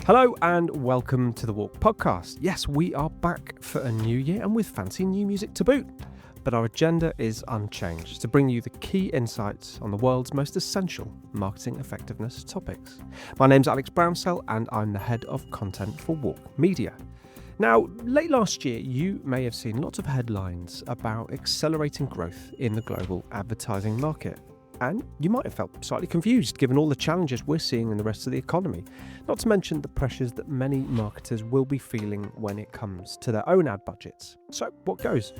Hello and welcome to the WARC Podcast. Yes, we are back for a new year and with fancy new music to boot. But our agenda is unchanged, to bring you the key insights on the world's most essential marketing effectiveness topics. My name's Alex Brownsell and I'm the head of content for WARC Media. Now, late last year, you may have seen lots of headlines about accelerating growth in the global advertising market. And you might have felt slightly confused given all the challenges we're seeing in the rest of the economy, not to mention the pressures that many marketers will be feeling when it comes to their own ad budgets. So what goes?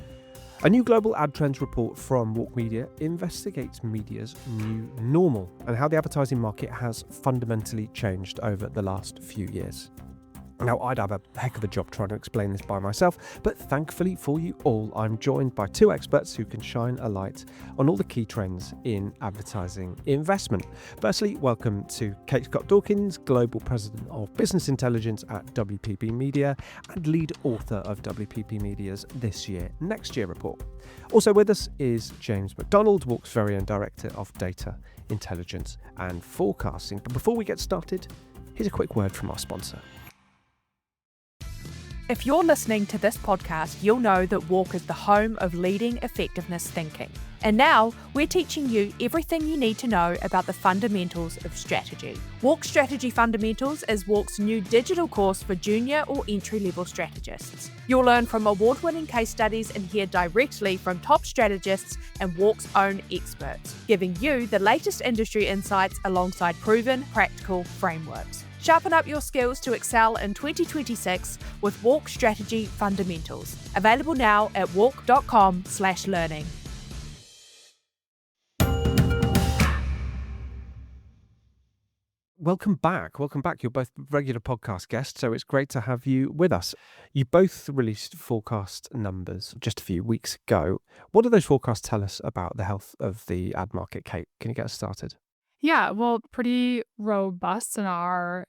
A new global ad trends report from WARC Media investigates media's new normal and how the advertising market has fundamentally changed over the last few years. Now, I'd have a heck of a job trying to explain this by myself, but thankfully for you all, I'm joined by two experts who can shine a light on all the key trends in advertising investment. Firstly, welcome to Kate Scott Dawkins, Global President of Business Intelligence at WPP Media and lead author of WPP Media's This Year, Next Year report. Also with us is James McDonald, WARC's very own Director of Data, Intelligence and Forecasting. But before we get started, here's a quick word from our sponsor. If you're listening to this podcast, you'll know that WARC is the home of leading effectiveness thinking. And now we're teaching you everything you need to know about the fundamentals of strategy. WARC Strategy Fundamentals is WARC's new digital course for junior or entry-level strategists. You'll learn from award-winning case studies and hear directly from top strategists and WARC's own experts, giving you the latest industry insights alongside proven, practical frameworks. Sharpen up your skills to excel in 2026 with WARC Strategy Fundamentals. Available now at warc.com/learning. Welcome back. You're both regular podcast guests, so it's great to have you with us. You both released forecast numbers just a few weeks ago. What do those forecasts tell us about the health of the ad market? Kate, can you get us started? Yeah, well, pretty robust, and our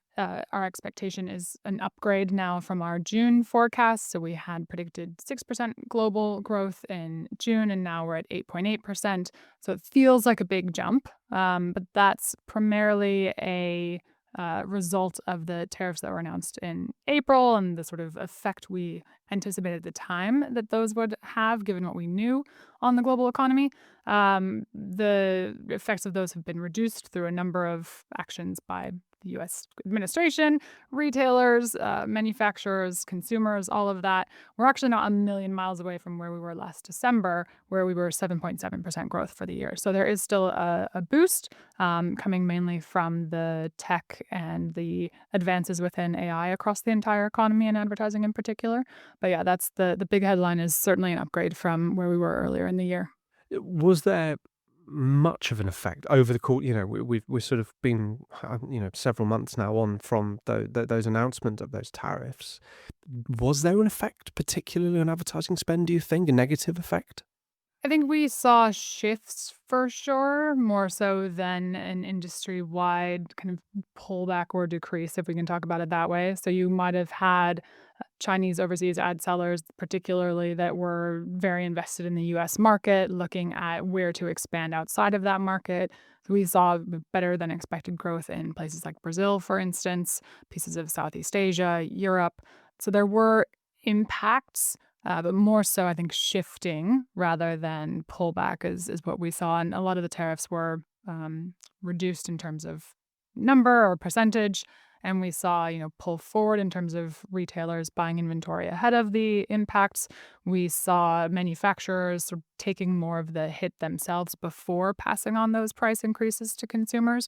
expectation is an upgrade now from our June forecast. So we had predicted 6% global growth in June, and now we're at 8.8%. So it feels like a big jump, but that's primarily a result of the tariffs that were announced in April and the sort of effect we anticipated at the time that those would have, given what we knew on the global economy. The effects of those have been reduced through a number of actions by the U.S. administration, retailers, manufacturers, consumers, all of that. We're actually not a million miles away from where we were last December, where we were 7.7% growth for the year. So there is still a boost coming mainly from the tech and the advances within AI across the entire economy and advertising in particular. But yeah, that's the big headline is certainly an upgrade from where we were earlier in the year. Was there much of an effect over the course? We've sort of been, several months now on from those announcements of those tariffs. Was there an effect, particularly on advertising spend, do you think, a negative effect? I think we saw shifts for sure, more so than an industry-wide kind of pullback or decrease, if we can talk about it that way. So you might have had Chinese overseas ad sellers, particularly that were very invested in the U.S. market, looking at where to expand outside of that market. So we saw better than expected growth in places like Brazil, for instance, pieces of Southeast Asia, Europe. So there were impacts. But more so, I think, shifting rather than pullback is what we saw. And a lot of the tariffs were reduced in terms of number or percentage. And we saw, pull forward in terms of retailers buying inventory ahead of the impacts. We saw manufacturers sort of taking more of the hit themselves before passing on those price increases to consumers.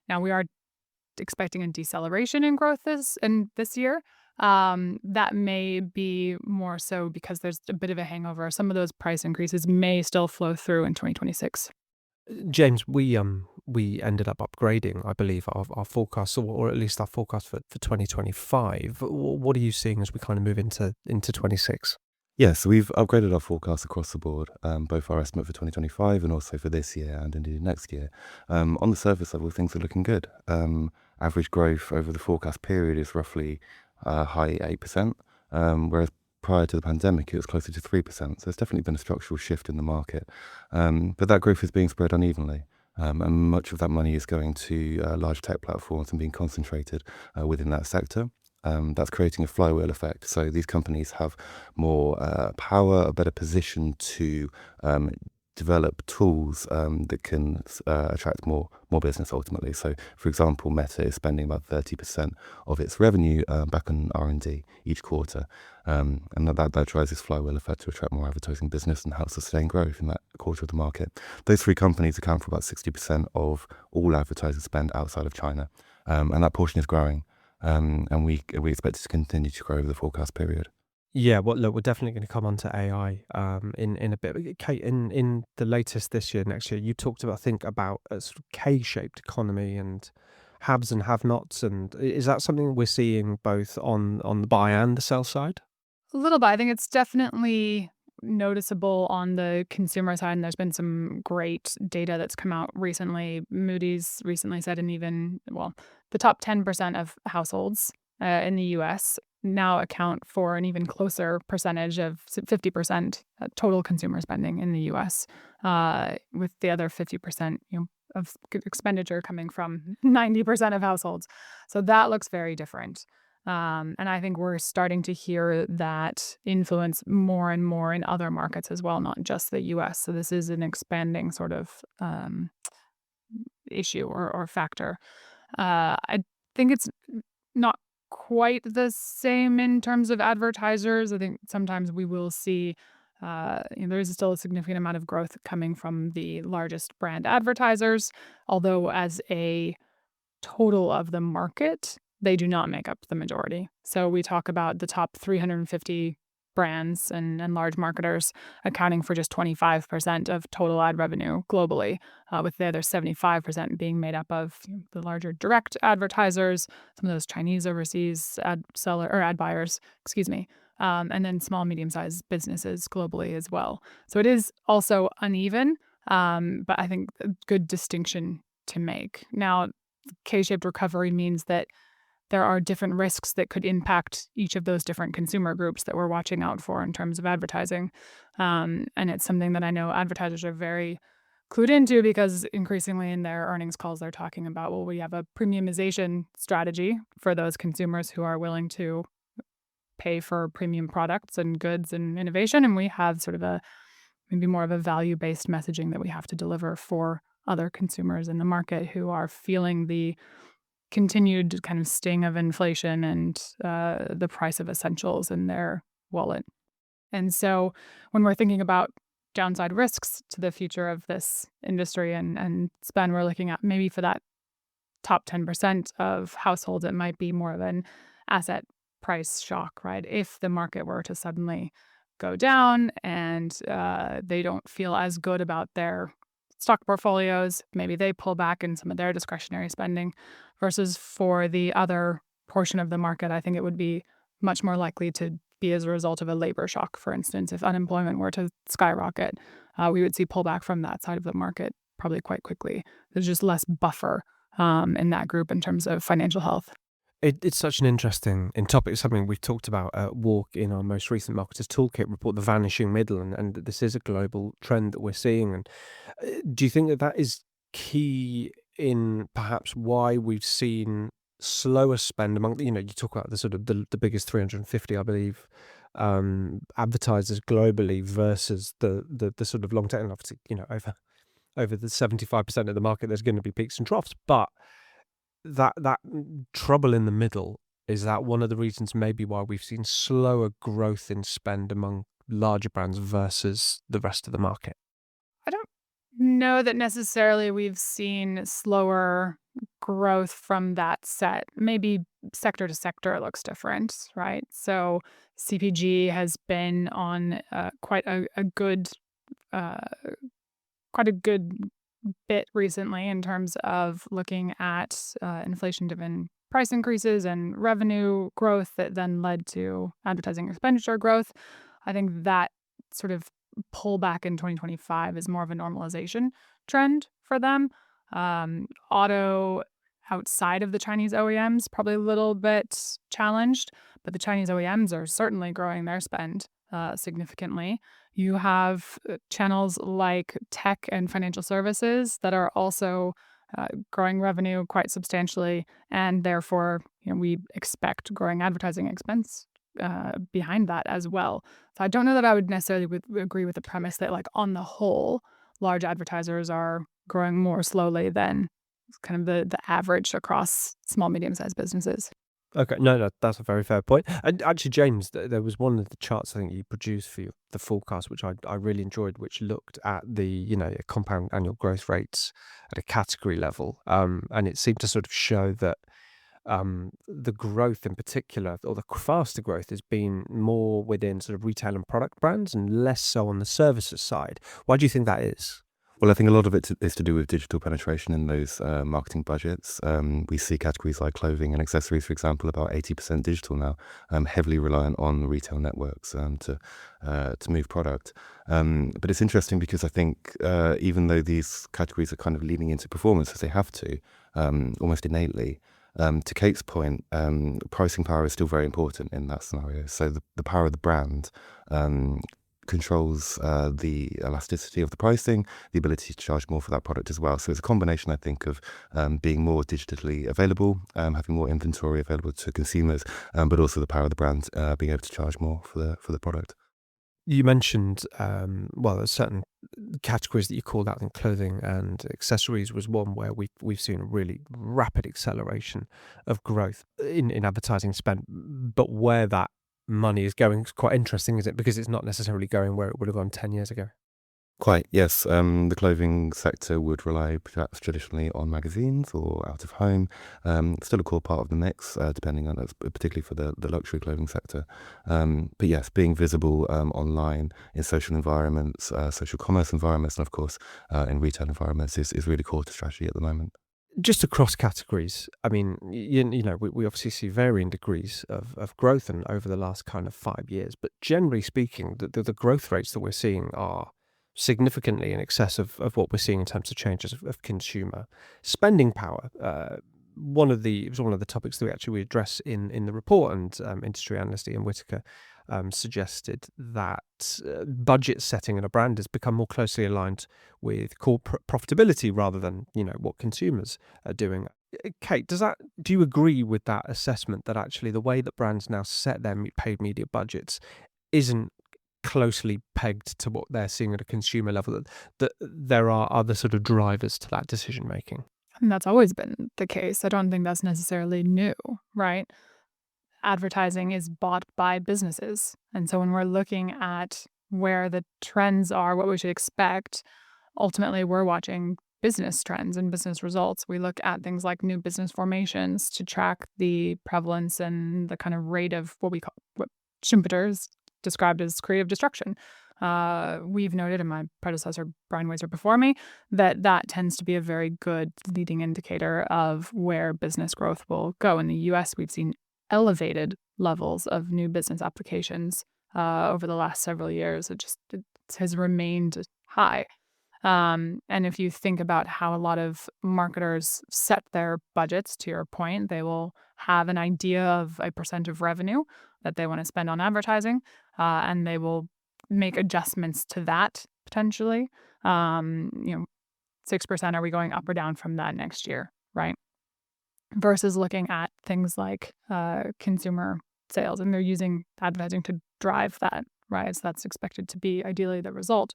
Now, we are expecting a deceleration in growth this year. That may be more so because there's a bit of a hangover. Some of those price increases may still flow through in 2026. James, we ended up upgrading, I believe, our forecast, or at least our forecast for 2025. What are you seeing as we kind of move into 26? Yeah, so we've upgraded our forecast across the board, both our estimate for 2025 and also for this year and indeed next year. On the surface level, things are looking good. Average growth over the forecast period is roughly high 8%, whereas prior to the pandemic, it was closer to 3%. So there's definitely been a structural shift in the market. But that growth is being spread unevenly. And much of that money is going to large tech platforms and being concentrated within that sector. That's creating a flywheel effect. So these companies have more power, a better position to develop tools that can attract more business ultimately. So, for example, Meta is spending about 30% of its revenue back on R&D each quarter, and that drives this flywheel effect to attract more advertising business and help sustain growth in that quarter of the market. Those three companies account for about 60% of all advertising spend outside of China, and that portion is growing, and we expect it to continue to grow over the forecast period. Yeah, well, look, we're definitely going to come on to AI in a bit. But Kate, in the latest this year, next year, you talked about, I think, about a sort of K-shaped economy and haves and have-nots. And is that something we're seeing both on the buy and the sell side? A little bit. I think it's definitely noticeable on the consumer side, and there's been some great data that's come out recently. Moody's recently said, and even, well, the top 10% of households in the US now account for an even closer percentage of 50% total consumer spending in the US, with the other 50%, of expenditure coming from 90% of households. So that looks very different. And I think we're starting to hear that influence more and more in other markets as well, not just the US. So this is an expanding sort of issue or factor. I think it's not quite the same in terms of advertisers. I think sometimes we will see there is still a significant amount of growth coming from the largest brand advertisers, although as a total of the market, they do not make up the majority. So we talk about the top 350 brands and large marketers accounting for just 25% of total ad revenue globally, with the other 75% being made up of the larger direct advertisers, some of those Chinese overseas ad buyers, and then small, medium-sized businesses globally as well. So it is also uneven, but I think a good distinction to make. Now, K-shaped recovery means that there are different risks that could impact each of those different consumer groups that we're watching out for in terms of advertising. And it's something that I know advertisers are very clued into, because increasingly in their earnings calls, they're talking about, well, we have a premiumization strategy for those consumers who are willing to pay for premium products and goods and innovation. And we have sort of maybe more of a value-based messaging that we have to deliver for other consumers in the market who are feeling the continued kind of sting of inflation and the price of essentials in their wallet. And so when we're thinking about downside risks to the future of this industry and spend, we're looking at maybe for that top 10% of households, it might be more of an asset price shock, right? If the market were to suddenly go down and they don't feel as good about their stock portfolios, maybe they pull back in some of their discretionary spending, versus for the other portion of the market, I think it would be much more likely to be as a result of a labor shock. For instance, if unemployment were to skyrocket, we would see pullback from that side of the market probably quite quickly. There's just less buffer in that group in terms of financial health. It's such an interesting topic. It's something we've talked about at WARC in our most recent Marketers Toolkit report, the vanishing middle, and this is a global trend that we're seeing. And do you think that is key in perhaps why we've seen slower spend among, you talk about the sort of the biggest 350, I believe, advertisers globally versus the sort of long term, obviously, over the 75% of the market, there's going to be peaks and troughs, but that trouble in the middle, is that one of the reasons maybe why we've seen slower growth in spend among larger brands versus the rest of the market? I don't know that necessarily we've seen slower growth from that set. Maybe sector to sector it looks different, right? So CPG has been on quite a good bit recently in terms of looking at inflation-driven price increases and revenue growth that then led to advertising expenditure growth. I think that sort of pullback in 2025 is more of a normalization trend for them. Auto outside of the Chinese OEMs probably a little bit challenged, but the Chinese OEMs are certainly growing their spend significantly. You have channels like tech and financial services that are also growing revenue quite substantially, and therefore, we expect growing advertising expense behind that as well. So I don't know that I would necessarily agree with the premise that, like, on the whole, large advertisers are growing more slowly than kind of the average across small, medium-sized businesses. Okay, no, that's a very fair point. And actually, James, there was one of the charts I think you produced for the forecast, which I really enjoyed, which looked at the compound annual growth rates at a category level, and it seemed to sort of show that the growth in particular, or the faster growth, has been more within sort of retail and product brands, and less so on the services side. Why do you think that is? Well, I think a lot of it is to do with digital penetration in those marketing budgets. We see categories like clothing and accessories, for example, about 80% digital now, heavily reliant on retail networks to move product. But it's interesting because I think even though these categories are kind of leaning into performance, as they have to, almost innately, to Kate's point, pricing power is still very important in that scenario. So the power of the brand controls the elasticity of the pricing, the ability to charge more for that product as well. So it's a combination, I think, of being more digitally available, having more inventory available to consumers, but also the power of the brand being able to charge more for the product. You mentioned, there's certain categories that you called out, in clothing and accessories was one where we've seen a really rapid acceleration of growth in advertising spend, but where that money is going is quite interesting, is it? Because it's not necessarily going where it would have gone 10 years ago. Quite, yes. The clothing sector would rely perhaps traditionally on magazines or out of home. Still a core part of the mix, depending on, particularly for the luxury clothing sector. But yes, being visible online in social environments, social commerce environments, and of course in retail environments is really core to strategy at the moment. Just across categories, I mean, we obviously see varying degrees of growth and over the last kind of 5 years, but generally speaking, the growth rates that we're seeing are significantly in excess of what we're seeing in terms of changes of consumer spending power. It was one of the topics that we address in the report, and industry analyst Ian Whitaker suggested that budget setting in a brand has become more closely aligned with core profitability rather than what consumers are doing. Kate, do you agree with that assessment, that actually the way that brands now set their paid media budgets isn't closely pegged to what they're seeing at a consumer level, that there are other sort of drivers to that decision making? And that's always been the case. I don't think that's necessarily new, right? Advertising is bought by businesses. And so when we're looking at where the trends are, what we should expect, ultimately we're watching business trends and business results. We look at things like new business formations to track the prevalence and the kind of rate of what Schumpeter's described as creative destruction. We've noted, and my predecessor, Brian Wazer, before me, that tends to be a very good leading indicator of where business growth will go. In the US, we've seen elevated levels of new business applications over the last several years. It has remained high. And if you think about how a lot of marketers set their budgets, to your point, they will have an idea of a percent of revenue that they want to spend on advertising, and they will make adjustments to that potentially. 6%, are we going up or down from that next year, right? Versus looking at things like consumer sales, and they're using advertising to drive that, right? So that's expected to be ideally the result.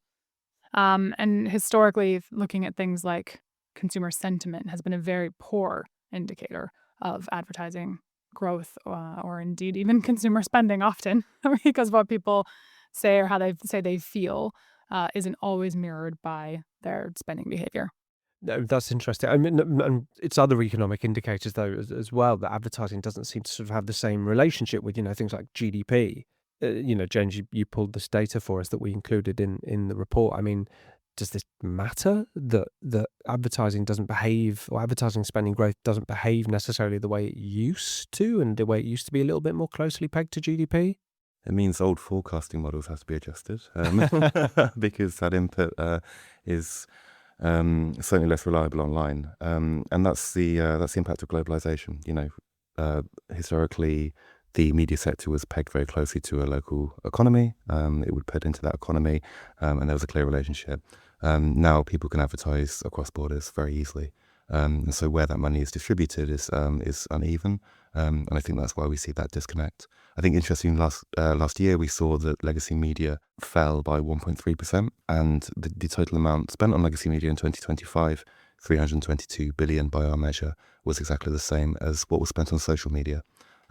And historically, looking at things like consumer sentiment has been a very poor indicator of advertising growth, or indeed even consumer spending often, because what people say or how they say they feel isn't always mirrored by their spending behavior. No, that's interesting. I mean, and it's other economic indicators though as well, that advertising doesn't seem to sort of have the same relationship with things like GDP. James, you pulled this data for us that we included in the report. I mean, does this matter that advertising doesn't behave, or advertising spending growth doesn't behave necessarily the way it used to, and the way it used to be a little bit more closely pegged to GDP? It means old forecasting models have to be adjusted because that input is certainly less reliable online, and that's the impact of globalization. Historically, the media sector was pegged very closely to a local economy. It would put into that economy, and there was a clear relationship. Now people can advertise across borders very easily. And so where that money is distributed is uneven, and I think that's why we see that disconnect. I think interesting, last year we saw that legacy media fell by 1.3%, and the total amount spent on legacy media in 2025, 322 billion by our measure, was exactly the same as what was spent on social media.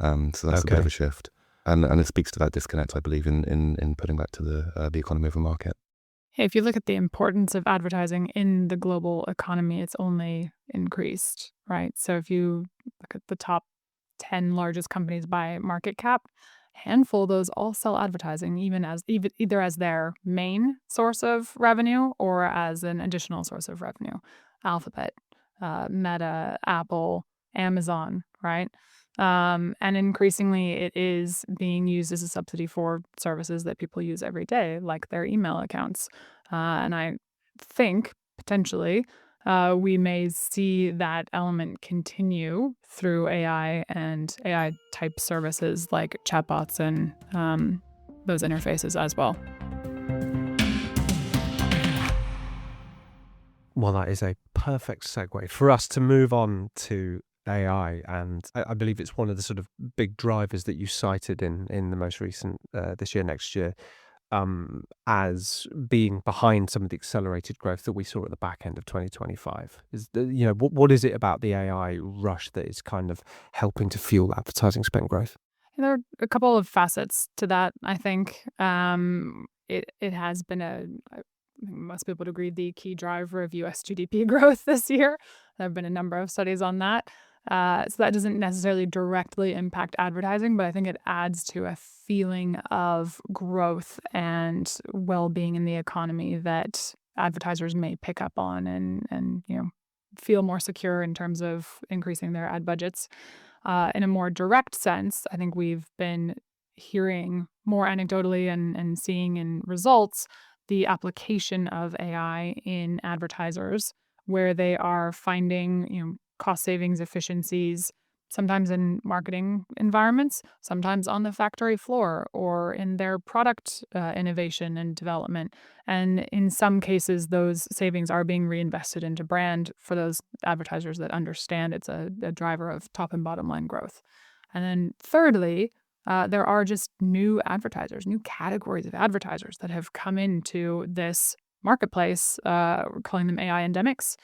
So that's a bit of a shift, and it speaks to that disconnect, I believe, in putting back to the economy of a market. If you look at the importance of advertising in the global economy, it's only increased, right? So if you look at the top 10 largest companies by market cap, handful of those all sell advertising, either as their main source of revenue or as an additional source of revenue. Alphabet, Meta, Apple, Amazon, right? And increasingly, it is being used as a subsidy for services that people use every day, like their email accounts. And I think potentially we may see that element continue through AI and AI type services like chatbots and those interfaces as well. Well, that is a perfect segue for us to move on to AI, and I believe it's one of the sort of big drivers that you cited in the most recent this year, next year, as being behind some of the accelerated growth that we saw at the back end of 2025. What is it about the AI rush that is kind of helping to fuel advertising spend growth? There are a couple of facets to that. I think it has been I think most people would agree, the key driver of U.S. GDP growth this year. There have been a number of studies on that. So that doesn't necessarily directly impact advertising, but I think it adds to a feeling of growth and well-being in the economy that advertisers may pick up on and feel more secure in terms of increasing their ad budgets. In a more direct sense, I think we've been hearing more anecdotally and seeing in results the application of AI in advertisers, where they are finding cost savings, efficiencies, sometimes in marketing environments, sometimes on the factory floor or in their product innovation and development. And in some cases, those savings are being reinvested into brand for those advertisers that understand it's a driver of top and bottom line growth. And then thirdly, there are just new advertisers, new categories of advertisers that have come into this marketplace. We're calling them AI endemics.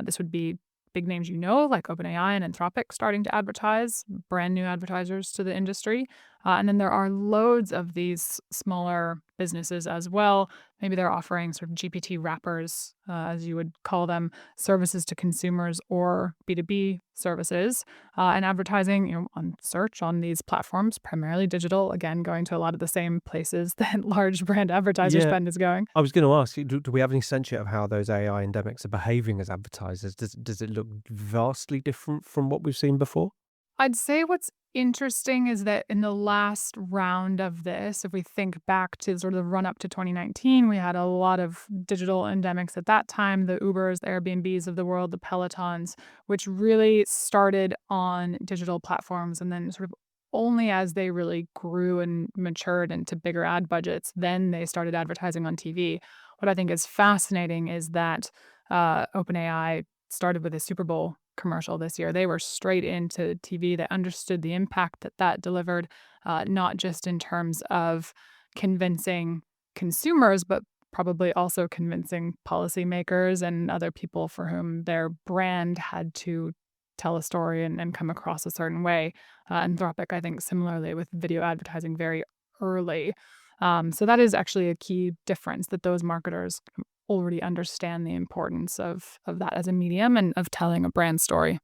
This would be big names like OpenAI and Anthropic starting to advertise, brand new advertisers to the industry. And then there are loads of these smaller businesses as well. Maybe they're offering sort of GPT wrappers, as you would call them, services to consumers or B2B services, and advertising on search on these platforms, primarily digital, again, going to a lot of the same places that large brand advertiser spend is going. I was going to ask you, do we have any sense yet of how those AI endemics are behaving as advertisers? Does it look vastly different from what we've seen before? I'd say what's interesting is that in the last round of this, if we think back to sort of the run up to 2019, we had a lot of digital endemics at that time, the Ubers, the Airbnbs of the world, the Pelotons, which really started on digital platforms. And then sort of only as they really grew and matured into bigger ad budgets, then they started advertising on TV. What I think is fascinating is that OpenAI started with a Super Bowl commercial this year. They were straight into TV. They understood the impact that delivered, not just in terms of convincing consumers, but probably also convincing policymakers and other people for whom their brand had to tell a story and come across a certain way. Anthropic, I think, similarly with video advertising very early. So that is actually a key difference, that those marketers already understand the importance of that as a medium and of telling a brand story.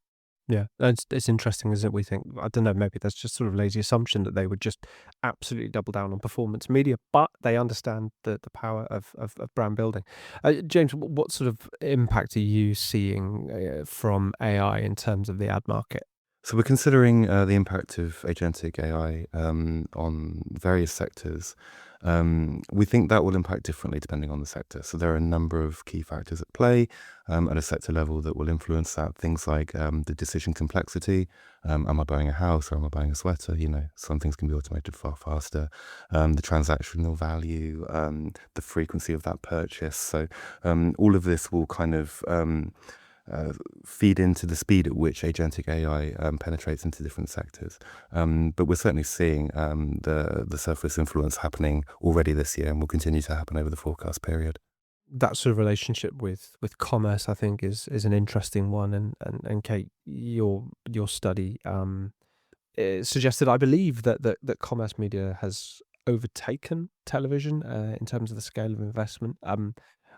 Yeah, it's interesting, isn't it? We think, I don't know, maybe that's just sort of lazy assumption that they would just absolutely double down on performance media, but they understand the power of brand building. James, what sort of impact are you seeing from AI in terms of the ad market? So we're considering the impact of agentic AI on various sectors. We think that will impact differently depending on the sector. So there are a number of key factors at play at a sector level that will influence that. Things like the decision complexity. Am I buying a house or am I buying a sweater? Some things can be automated far faster. The transactional value, the frequency of that purchase. So all of this will kind of feed into the speed at which agentic AI penetrates into different sectors. But we're certainly seeing the surface influence happening already this year and will continue to happen over the forecast period. That sort of relationship with commerce, I think, is an interesting one. And Kate, your study it suggested, I believe, that commerce media has overtaken television in terms of the scale of investment.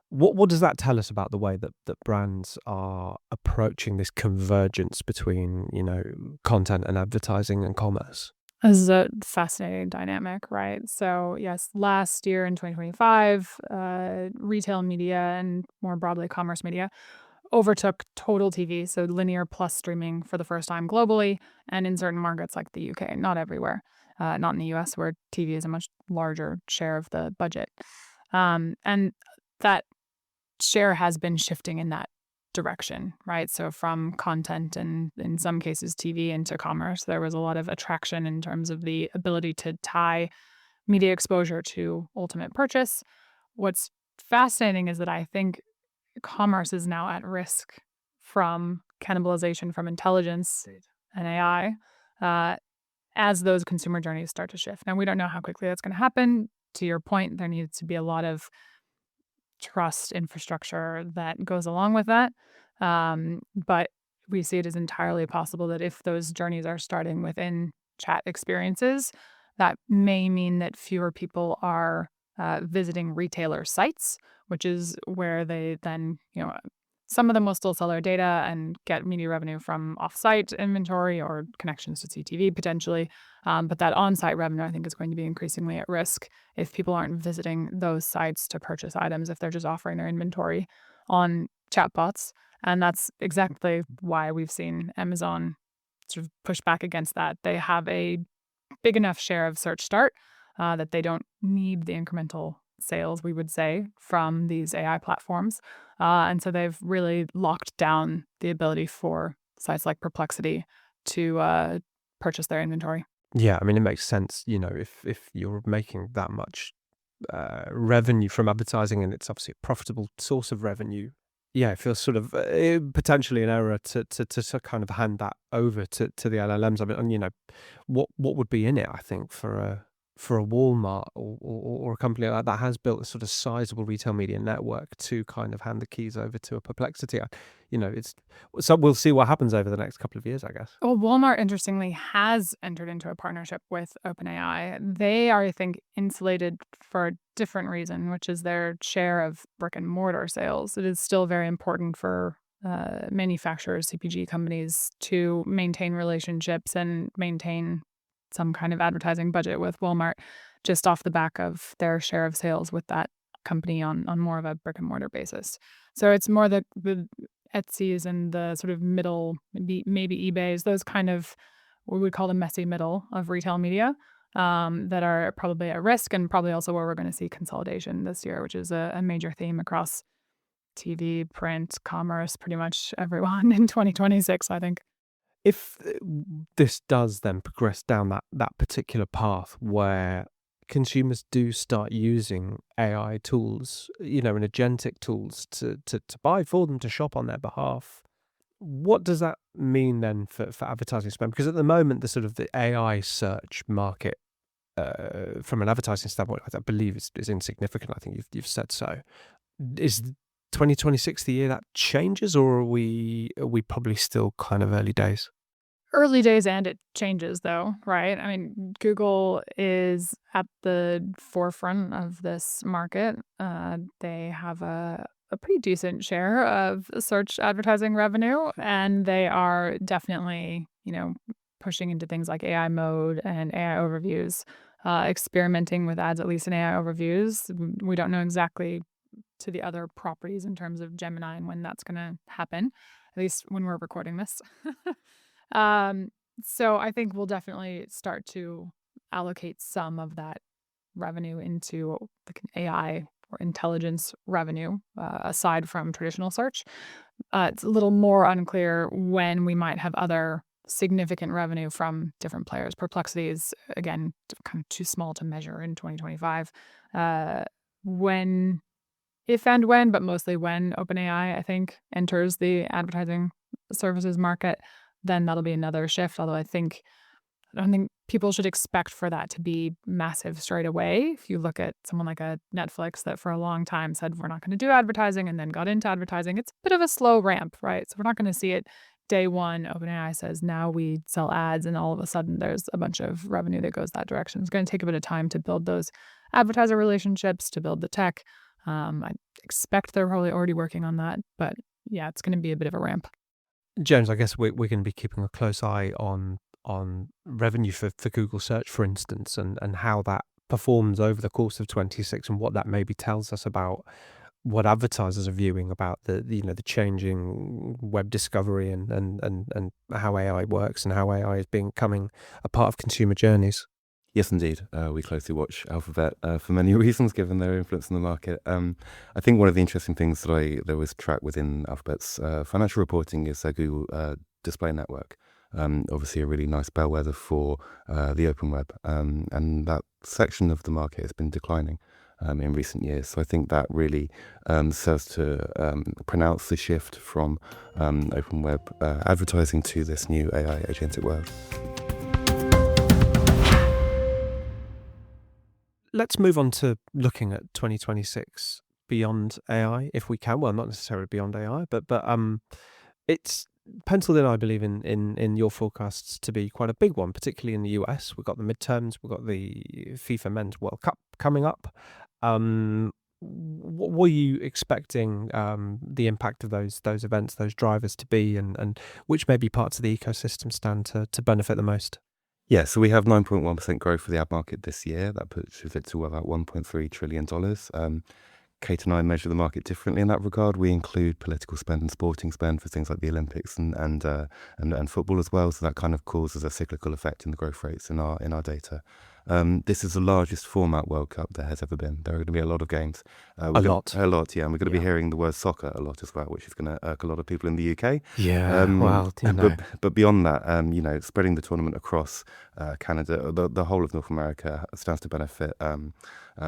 What does that tell us about the way that brands are approaching this convergence between, content and advertising and commerce? This is a fascinating dynamic, right? So yes, last year in 2025, retail media and more broadly commerce media overtook total TV, so linear plus streaming for the first time globally, and in certain markets like the UK, not everywhere, not in the US where TV is a much larger share of the budget. And that share has been shifting in that direction, right? So from content and in some cases TV into commerce, there was a lot of attraction in terms of the ability to tie media exposure to ultimate purchase. What's fascinating is that I think commerce is now at risk from cannibalization from intelligence and AI as those consumer journeys start to shift. Now, we don't know how quickly that's going to happen. To your point, there needs to be a lot of trust infrastructure that goes along with that. But we see it as entirely possible that if those journeys are starting within chat experiences, that may mean that fewer people are visiting retailer sites, which is where they then, some of them will still sell their data and get media revenue from off-site inventory or connections to CTV potentially. But that on-site revenue, I think, is going to be increasingly at risk if people aren't visiting those sites to purchase items, if they're just offering their inventory on chatbots. And that's exactly why we've seen Amazon sort of push back against that. They have a big enough share of search start that they don't need the incremental sales, we would say, from these AI platforms. And so they've really locked down the ability for sites like Perplexity to purchase their inventory. Yeah, I mean, it makes sense, if you're making that much revenue from advertising and it's obviously a profitable source of revenue. Yeah, it feels sort of potentially an error to kind of hand that over to the LLMs. I mean, and, what would be in it, I think, for a Walmart or a company like that has built a sort of sizable retail media network to kind of hand the keys over to a Perplexity. So we'll see what happens over the next couple of years, I guess. Well, Walmart, interestingly, has entered into a partnership with OpenAI. They are, I think, insulated for a different reason, which is their share of brick and mortar sales. It is still very important for manufacturers, CPG companies, to maintain relationships and maintain some kind of advertising budget with Walmart just off the back of their share of sales with that company on more of a brick and mortar basis. So it's more the Etsy's and the sort of middle, maybe eBay's, those kind of what we would call the messy middle of retail media that are probably at risk, and probably also where we're going to see consolidation this year, which is a major theme across TV, print, commerce, pretty much everyone in 2026, I think. If this does then progress down that particular path where consumers do start using AI tools, and agentic tools to buy for them, to shop on their behalf, what does that mean then for advertising spend? Because at the moment, the sort of the AI search market from an advertising standpoint, I believe is insignificant. I think you've said so. Is 2026 the year that changes, or are we probably still kind of early days? Early days, and it changes though, right? I mean, Google is at the forefront of this market. They have a pretty decent share of search advertising revenue, and they are definitely, pushing into things like AI mode and AI overviews, experimenting with ads, at least in AI overviews. We don't know exactly to the other properties in terms of Gemini and when that's going to happen, at least when we're recording this. So I think we'll definitely start to allocate some of that revenue into like an AI or intelligence revenue aside from traditional search. It's a little more unclear when we might have other significant revenue from different players. Perplexity is, again, kind of too small to measure in 2025. When, if and when, but mostly when OpenAI, I think, enters the advertising services market, then that'll be another shift. Although I don't think people should expect for that to be massive straight away. If you look at someone like a Netflix that for a long time said, we're not going to do advertising and then got into advertising, it's a bit of a slow ramp, right? So we're not going to see it day one. OpenAI says, now we sell ads, and all of a sudden there's a bunch of revenue that goes that direction. It's going to take a bit of time to build those advertiser relationships, to build the tech. I expect they're probably already working on that, but yeah, it's going to be a bit of a ramp. James, I guess we're going to be keeping a close eye on revenue for Google search, for instance, and how that performs over the course of 26, and what that maybe tells us about what advertisers are viewing about the changing web discovery and how AI works and how AI is becoming a part of consumer journeys. Yes, indeed. We closely watch Alphabet for many reasons, given their influence in the market. I think one of the interesting things that I always track within Alphabet's financial reporting is their Google Display Network. Obviously, a really nice bellwether for the open web, and that section of the market has been declining in recent years. So I think that really serves to pronounce the shift from open web advertising to this new AI agentic world. Let's move on to looking at 2026 beyond AI, if we can. Well, not necessarily beyond AI, but it's penciled in, I believe, in your forecasts to be quite a big one, particularly in the US. We've got the midterms, we've got the FIFA Men's World Cup coming up. What were you expecting the impact of those events, those drivers to be, and which maybe parts of the ecosystem stand to benefit the most? Yeah, so we have 9.1% growth for the ad market this year. That pushes it to about $1.3 trillion. Kate and I measure the market differently in that regard. We include political spend and sporting spend for things like the Olympics and football as well. So that kind of causes a cyclical effect in the growth rates in our data. This is the largest format World Cup there has ever been. There are going to be a lot of games. A lot, yeah. And we're going to be hearing the word soccer a lot as well, which is going to irk a lot of people in the UK. Yeah, But beyond that, spreading the tournament across Canada, the whole of North America stands to benefit.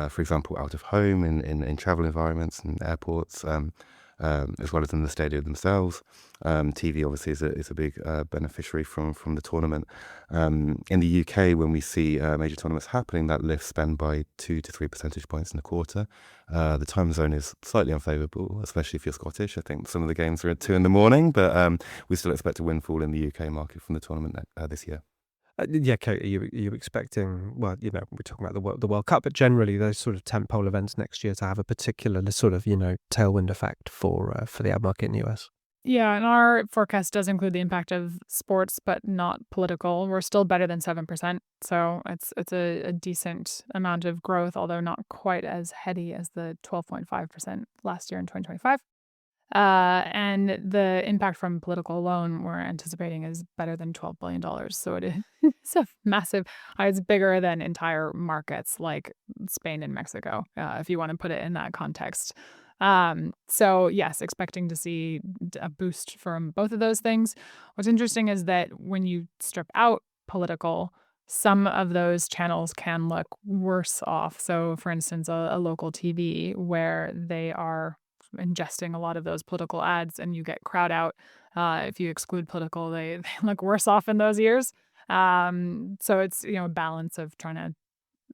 For example, out of home, in travel environments and airports, as well as in the stadium themselves. TV obviously is a big beneficiary from the tournament. In the UK, when we see major tournaments happening, that lifts spend by 2 to 3 percentage points in a quarter. The time zone is slightly unfavourable, especially if you're Scottish. I think some of the games are at 2 a.m, but we still expect a windfall in the UK market from the tournament this year. Yeah, Kate, are you expecting, well, we're talking about the World Cup, but generally those sort of tentpole events next year to have a particular sort of, tailwind effect for the ad market in the US? Yeah, and our forecast does include the impact of sports, but not political. We're still better than 7%, so it's a decent amount of growth, although not quite as heady as the 12.5% last year in 2025. And the impact from political alone we're anticipating is better than $12 billion. So it's a massive, it's bigger than entire markets like Spain and Mexico, if you want to put it in that context. So yes, expecting to see a boost from both of those things. What's interesting is that when you strip out political, some of those channels can look worse off. So for instance, a local TV where they are ingesting a lot of those political ads and you get crowd out. If you exclude political, they look worse off in those years. So it's, a balance of trying to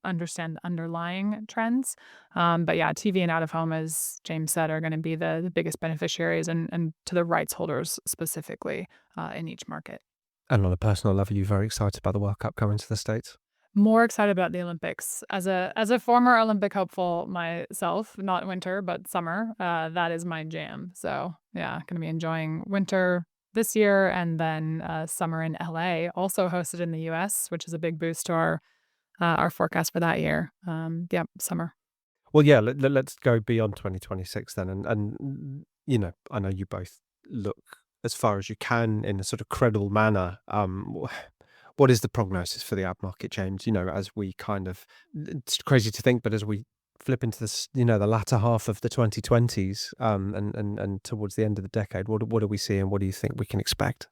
understand the underlying trends. But yeah, TV and out of home, as James said, are going to be the biggest beneficiaries and to the rights holders specifically in each market. And on a personal level, you're very excited about the World Cup coming to the States? More excited about the Olympics. As a former Olympic hopeful myself, not winter, but summer, that is my jam. So yeah, going to be enjoying winter this year and then summer in LA, also hosted in the US, which is a big boost to our forecast for that year. Summer. Well, yeah, let's go beyond 2026 then. And I know you both look as far as you can in a sort of credible manner. What is the prognosis for the ad market, James? As we it's crazy to think, but as we flip into this, the latter half of the 2020s, and towards the end of the decade, what do we see, and what do you think we can expect?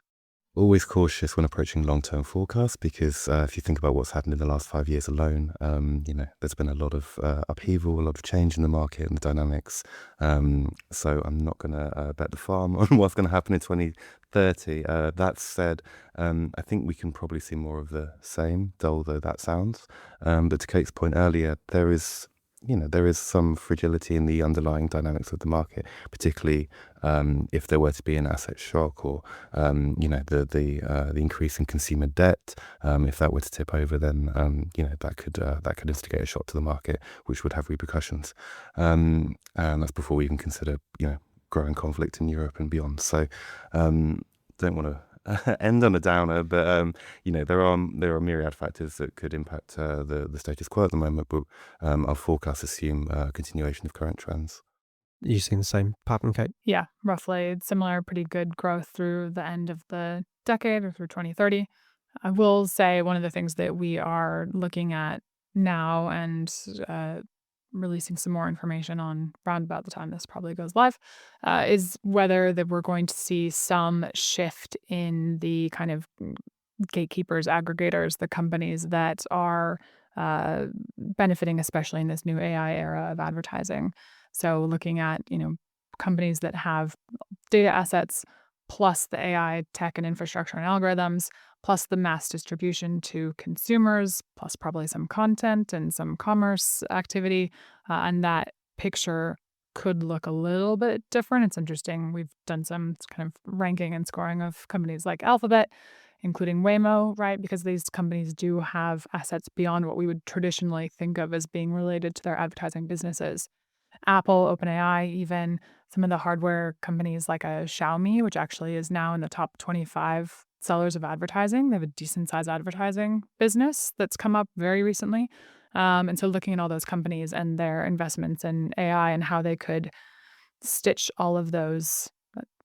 Always cautious when approaching long-term forecasts because if you think about what's happened in the last 5 years alone, there's been a lot of upheaval, a lot of change in the market and the dynamics. So I'm not going to bet the farm on what's going to happen in 2030. That said, I think we can probably see more of the same, dull though that sounds. But to Kate's point earlier, there is some fragility in the underlying dynamics of the market, particularly if there were to be an asset shock or the increase in consumer debt. If that were to tip over, then that could instigate a shock to the market, which would have repercussions. And that's before we even consider growing conflict in Europe and beyond. So don't want to end on a downer, but there are myriad factors that could impact the status quo at the moment, but our forecasts assume continuation of current trends. You seeing the same pattern, Kate? Yeah, roughly similar, pretty good growth through the end of the decade or through 2030. I will say one of the things that we are looking at now and releasing some more information on around about the time this probably goes live, is whether that we're going to see some shift in the kind of gatekeepers, aggregators, the companies that are benefiting, especially in this new AI era of advertising. So looking at, companies that have data assets plus the AI tech and infrastructure and algorithms, plus the mass distribution to consumers, plus probably some content and some commerce activity. And that picture could look a little bit different. It's interesting. We've done some kind of ranking and scoring of companies like Alphabet, including Waymo, right? Because these companies do have assets beyond what we would traditionally think of as being related to their advertising businesses. Apple, OpenAI, even some of the hardware companies like a Xiaomi, which actually is now in the top 25 sellers of advertising. They have a decent sized advertising business that's come up very recently. And so looking at all those companies and their investments in AI and how they could stitch all of those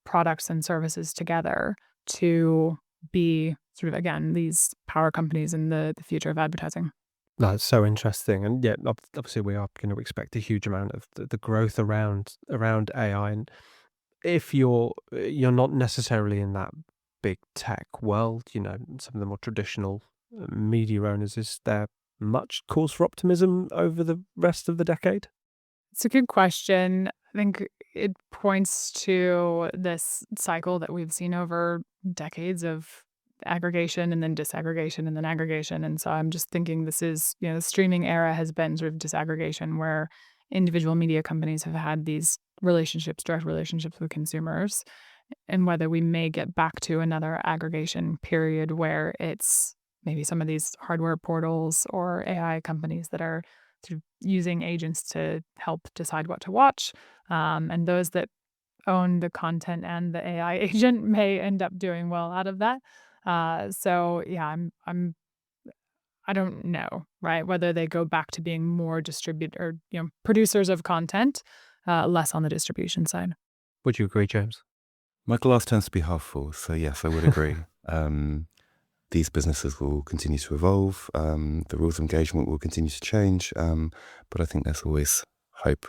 products and services together to be sort of, again, these power companies in the future of advertising. That's so interesting. And yeah, obviously we are going to expect a huge amount of the growth around AI. And if you're not necessarily in that big tech world, some of the more traditional media owners, is there much cause for optimism over the rest of the decade? It's a good question. I think it points to this cycle that we've seen over decades of aggregation and then disaggregation and then aggregation. And so I'm just thinking this is, the streaming era has been sort of disaggregation where individual media companies have had these direct relationships with consumers, and whether we may get back to another aggregation period where it's maybe some of these hardware portals or AI companies that are sort of using agents to help decide what to watch. And those that own the content and the AI agent may end up doing well out of that. So yeah, I don't know, right? Whether they go back to being more producers of content, less on the distribution side. Would you agree, James? My glass tends to be half full, so yes, I would agree. These businesses will continue to evolve. The rules of engagement will continue to change, but I think there's always hope.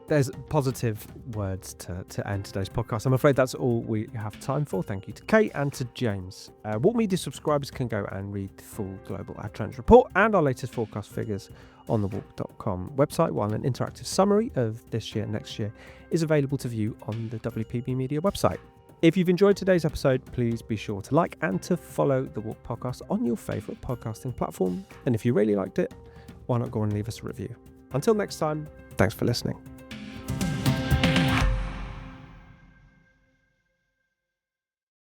There's positive words to end today's podcast. I'm afraid that's all we have time for. Thank you to Kate and to James. WARC Media subscribers can go and read the full global ad trends report and our latest forecast figures on the WARC.com website, while an interactive summary of this year and next year is available to view on the WPB Media website. If you've enjoyed today's episode, please be sure to like and to follow the WARC Podcast on your favourite podcasting platform. And if you really liked it, why not go and leave us a review? Until next time, thanks for listening.